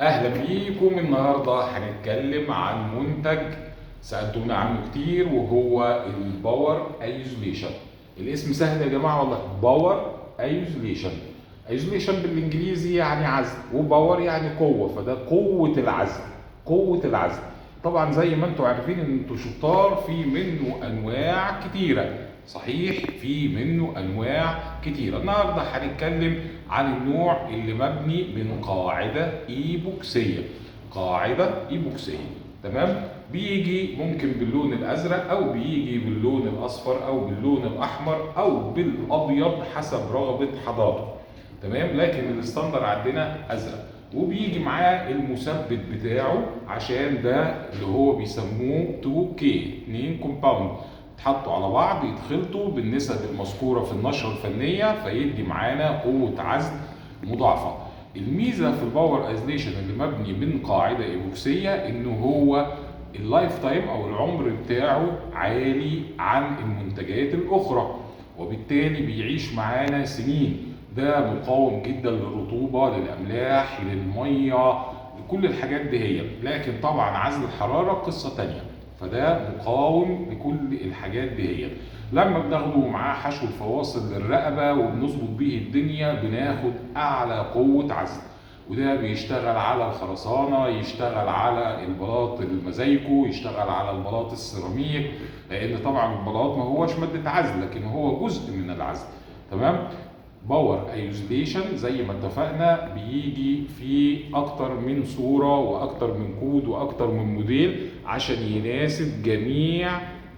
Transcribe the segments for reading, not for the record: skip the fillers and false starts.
اهلا بيكم. النهارده هنتكلم عن منتج سألتونا عنه كتير وهو الباور ايزوليشن. الاسم سهل يا جماعه والله، باور ايزوليشن. ايزوليشن بالانجليزي يعني عزل، وباور يعني قوه، فده قوه العزل. قوه العزل. طبعا زي ما انتم عارفين ان انتم شطار، في منه انواع كتيره. صحيح، في منه انواع كتيره. النهارده هنتكلم عن النوع اللي مبني من قاعده ايبوكسيه. قاعده ايبوكسيه، تمام. بيجي ممكن باللون الازرق، او بيجي باللون الاصفر، او باللون الاحمر، او بالابيض حسب رغبه حضرتك. تمام، لكن الستاندر عندنا ازرق، وبيجي معاه المثبت بتاعه، عشان ده اللي هو بيسموه 2K، 2 كومباوند يتحطوا على بعض، يتخلطوا بالنسب المذكوره في النشره الفنيه، فيدي معانا قوه عزل مضاعفه. الميزه في الباور ايزوليشن اللي مبني من قاعده ايبوكسيه ان هو اللايف تايم او العمر بتاعه عالي عن المنتجات الاخرى، وبالتالي بيعيش معانا سنين. ده مقاوم جدا للرطوبه، للاملاح، للميه، لكل الحاجات دي هي. لكن طبعا عزل الحراره قصه تانيه، فده مقاوم لكل الحاجات دي هي. لما بناخده معاه حشو الفواصل للرقبه وبنظبط بيه الدنيا، بناخد اعلى قوه عزل. وده بيشتغل على الخرسانه، يشتغل على البلاط المزايكو، يشتغل على البلاط السيراميك، لان طبعا البلاط ما هوش ماده عزل، لكن هو جزء من العزل. تمام. باور ايزوليشن زي ما اتفقنا بيجي في اكتر من صوره واكتر من كود واكتر من موديل، عشان يناسب جميع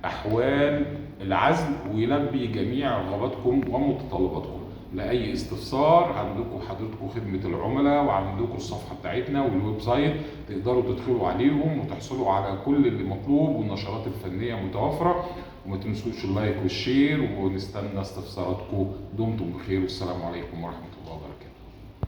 احوال العزل ويلبي جميع رغباتكم ومتطلباتكم. لاي استفسار عندكم حضرتكم خدمه العملاء، وعندكم الصفحه بتاعتنا والويب سايت، تقدروا تدخلوا عليهم وتحصلوا على كل اللي مطلوب، والنشرات الفنيه متوفره. وما تنسوش اللايك والشير، ونستنى استفساراتكم. دمتم بخير، والسلام عليكم ورحمه الله وبركاته.